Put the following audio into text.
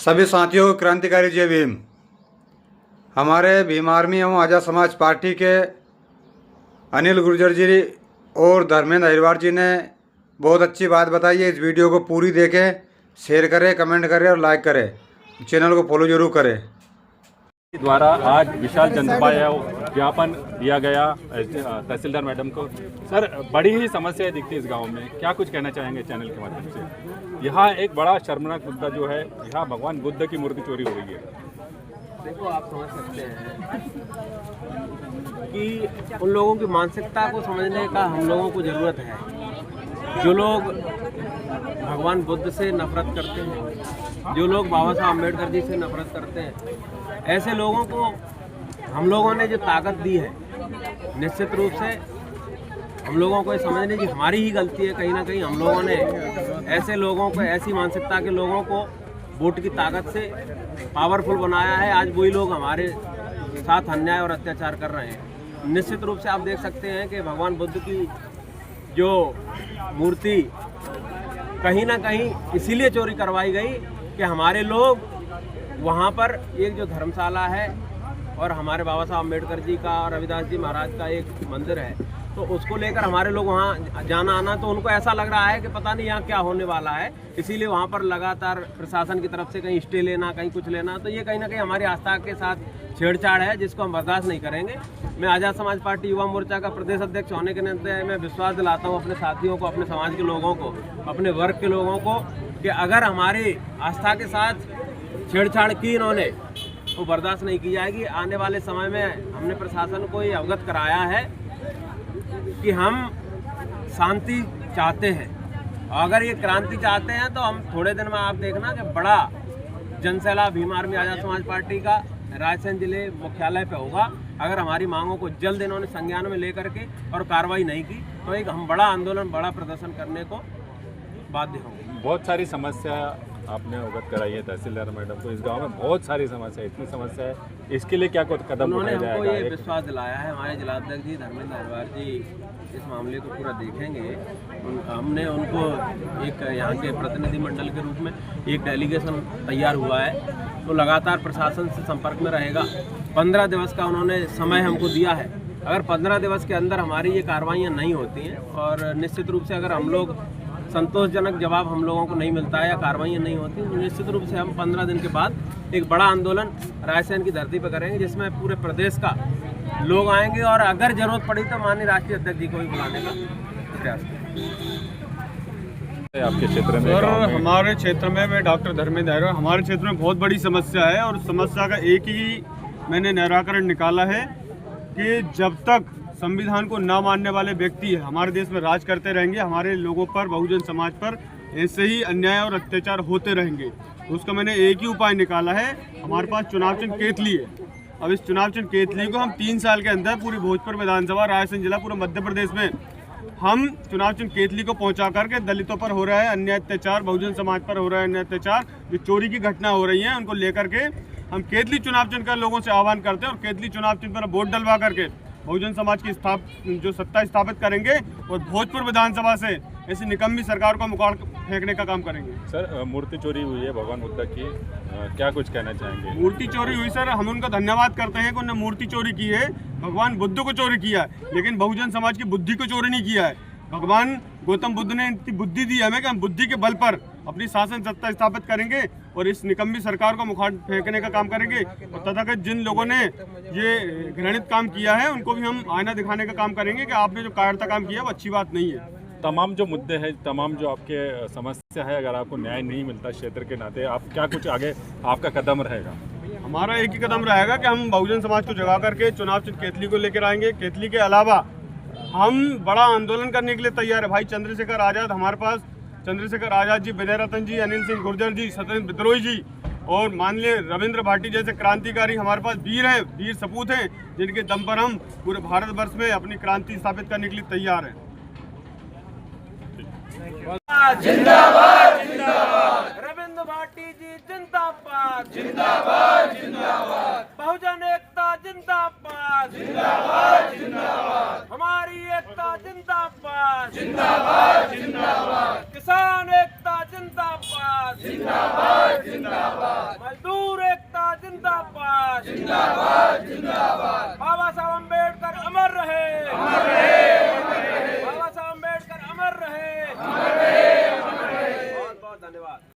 सभी साथियों को क्रांतिकारी जय भीम। हमारे भीम आर्मी एवं आज़ाद समाज पार्टी के अनिल गुर्जर जी और धर्मेंद्र अहिरवार जी ने बहुत अच्छी बात बताई है। इस वीडियो को पूरी देखें, शेयर करें, कमेंट करें और लाइक करें। चैनल को फॉलो जरूर करें। द्वारा आज विशाल जनसभा ज्ञापन दिया गया तहसीलदार मैडम को। सर, बड़ी ही समस्याएं दिखती है इस गांव में, क्या कुछ कहना चाहेंगे चैनल के माध्यम से? यहाँ एक बड़ा शर्मनाक मुद्दा जो है, यहाँ भगवान बुद्ध की मूर्ति चोरी हो रही है। देखो, आप समझ सकते हैं कि उन लोगों की मानसिकता को समझने का हम लोगों को ज़रूरत है। जो लोग भगवान बुद्ध से नफरत करते हैं, जो लोग बाबा साहब अम्बेडकर जी से नफरत करते हैं, ऐसे लोगों को हम लोगों ने जो ताकत दी है, निश्चित रूप से हम लोगों को ये समझने की हमारी ही गलती है। कहीं ना कहीं हम लोगों ने ऐसे लोगों को, ऐसी मानसिकता के लोगों को वोट की ताकत से पावरफुल बनाया है। आज वही लोग हमारे साथ अन्याय और अत्याचार कर रहे हैं। निश्चित रूप से आप देख सकते हैं कि भगवान बुद्ध की जो मूर्ति कहीं ना कहीं इसीलिए चोरी करवाई गई कि हमारे लोग वहाँ पर एक जो धर्मशाला है और हमारे बाबा साहब अम्बेडकर जी का और रविदास जी महाराज का एक मंदिर है, तो उसको लेकर हमारे लोग वहाँ जाना आना, तो उनको ऐसा लग रहा है कि पता नहीं यहाँ क्या होने वाला है। इसीलिए वहाँ पर लगातार प्रशासन की तरफ से कहीं स्टे लेना, कहीं कुछ लेना, तो ये कहीं ना कहीं हमारी आस्था के साथ छेड़छाड़ है, जिसको हम बर्दाश्त नहीं करेंगे। मैं आज़ाद समाज पार्टी युवा मोर्चा का प्रदेश अध्यक्ष होने के नाते मैं विश्वास दिलाता हूँ अपने साथियों को, अपने समाज के लोगों को, अपने वर्ग के लोगों को, कि अगर हमारी आस्था के साथ छेड़छाड़ की इन्होंने, वो बर्दाश्त नहीं की जाएगी। आने वाले समय में हमने प्रशासन को ये अवगत कराया है कि हम शांति चाहते हैं, और अगर ये क्रांति चाहते हैं तो हम थोड़े दिन में आप देखना कि बड़ा जनसैलाब भीम आर्मी आज़ाद समाज पार्टी का रायसेन जिले मुख्यालय पे होगा। अगर हमारी मांगों को जल्द इन्होंने संज्ञान में लेकर के और कार्रवाई नहीं की तो एक हम बड़ा आंदोलन, बड़ा प्रदर्शन करने को बाध्य होंगे। बहुत सारी समस्या आपने अवगत कराई है तहसीलदार मैडम को। इस गांव में बहुत सारी समस्या, इतनी समस्या है, इसके लिए क्या कदम उठाया जाएगा? हमको ये विश्वास दिलाया है, हमारे जिलाध्यक्ष जी धर्मेंद्र अहिरवार जी इस मामले को पूरा देखेंगे। हमने उनको एक यहाँ के प्रतिनिधिमंडल के रूप में एक डेलीगेशन तैयार हुआ है, तो लगातार प्रशासन से संपर्क में रहेगा। 15 दिवस का उन्होंने समय हमको दिया है। अगर 15 दिवस के अंदर हमारी ये कार्रवाइयाँ नहीं होती हैं और निश्चित रूप से अगर हम लोग संतोषजनक जवाब हम लोगों को नहीं मिलता है या कार्रवाइयाँ नहीं होती, तो निश्चित रूप से हम 15 दिन के बाद एक बड़ा आंदोलन रायसेन की धरती पर करेंगे, जिसमें पूरे प्रदेश का लोग आएंगे और अगर जरूरत पड़ी तो माननीय राष्ट्रीय अध्यक्ष जी को भी बुलाने का प्रयास करेंगे। आपके क्षेत्र में? सर, हमारे क्षेत्र में मैं डॉक्टर धर्मेंद्र अहिरवार, हमारे क्षेत्र में बहुत बड़ी समस्या है और समस्या का एक ही मैंने निराकरण निकाला है कि जब तक संविधान को न मानने वाले व्यक्ति हमारे देश में राज करते रहेंगे, हमारे लोगों पर, बहुजन समाज पर ऐसे ही अन्याय और अत्याचार होते रहेंगे। उसका मैंने एक ही उपाय निकाला है। हमारे पास चुनाव चिन्ह केतली है। अब इस चुनाव चिन्ह केतली को हम 3 साल के अंदर पूरी भोजपुर विधानसभा, रायसेन जिला, पूरे मध्य प्रदेश में हम चुनाव चिन्ह केतली को पहुंचा करके दलितों पर हो रहा है अन्याय अत्याचार, बहुजन समाज पर हो रहा है अन्याय अत्याचार, जो चोरी की घटना हो रही है, उनको लेकर के हम केतली चुनाव चिन्ह का लोगों से आह्वान करते हैं और केतली चुनाव चिन्ह पर वोट डलवा करके बहुजन समाज की जो सत्ता स्थापित करेंगे और भोजपुर विधानसभा से ऐसी निकम्मी सरकार को मुकाड़ फेंकने का काम करेंगे। सर, मूर्ति चोरी हुई है भगवान बुद्ध की, क्या कुछ कहना चाहेंगे? मूर्ति चोरी हुई सर, हम उनका धन्यवाद करते हैं कि उन्होंने मूर्ति चोरी की है, भगवान बुद्ध को चोरी किया है, लेकिन बहुजन समाज की बुद्धि को चोरी नहीं किया है। भगवान गौतम बुद्ध ने इतनी बुद्धि दी हमें कि हम बुद्धि के बल पर अपनी शासन सत्ता स्थापित करेंगे और इस निकम्मी सरकार को मुखाड़ फेंकने का काम करेंगे। और तथाकथित जिन लोगों ने ये घृणित काम किया है उनको भी हम आईना दिखाने का काम करेंगे कि आपने जो कायरता काम किया वो अच्छी बात नहीं है। तमाम जो मुद्दे हैं, तमाम जो आपके समस्या है, अगर आपको न्याय नहीं मिलता क्षेत्र के नाते, आप क्या कुछ आगे आपका कदम रहेगा? हमारा एक ही कदम रहेगा कि हम बहुजन समाज को जगा करके चुनाव चिन्ह केतली को लेकर आएंगे। केतली के अलावा हम बड़ा आंदोलन करने के लिए तैयार है। भाई चंद्रशेखर आज़ाद, हमारे पास चंद्रशेखर आज़ाद जी, विनय रतन जी, अनिल सिंह गुर्जर जी, सत्येंद्र विद्रोही जी और माननीय रविंद्र भाटी जैसे क्रांतिकारी हमारे पास वीर हैं, वीर सपूत हैं, जिनके दम पर हम पूरे भारतवर्ष में अपनी क्रांति स्थापित करने के लिए तैयार हैं। जिंदाबाद जिंदाबाद, रविंद्र भाटी जी जिंदाबाद जिंदाबाद जिंदाबाद, बहुजन एकता जिंदाबाद जिंदाबाद जिंदाबाद, हमारी एकता जिंदाबाद जिंदाबाद जिंदाबाद, किसान एकता जिंदाबाद जिंदाबाद जिंदाबाद। जिंदाबाद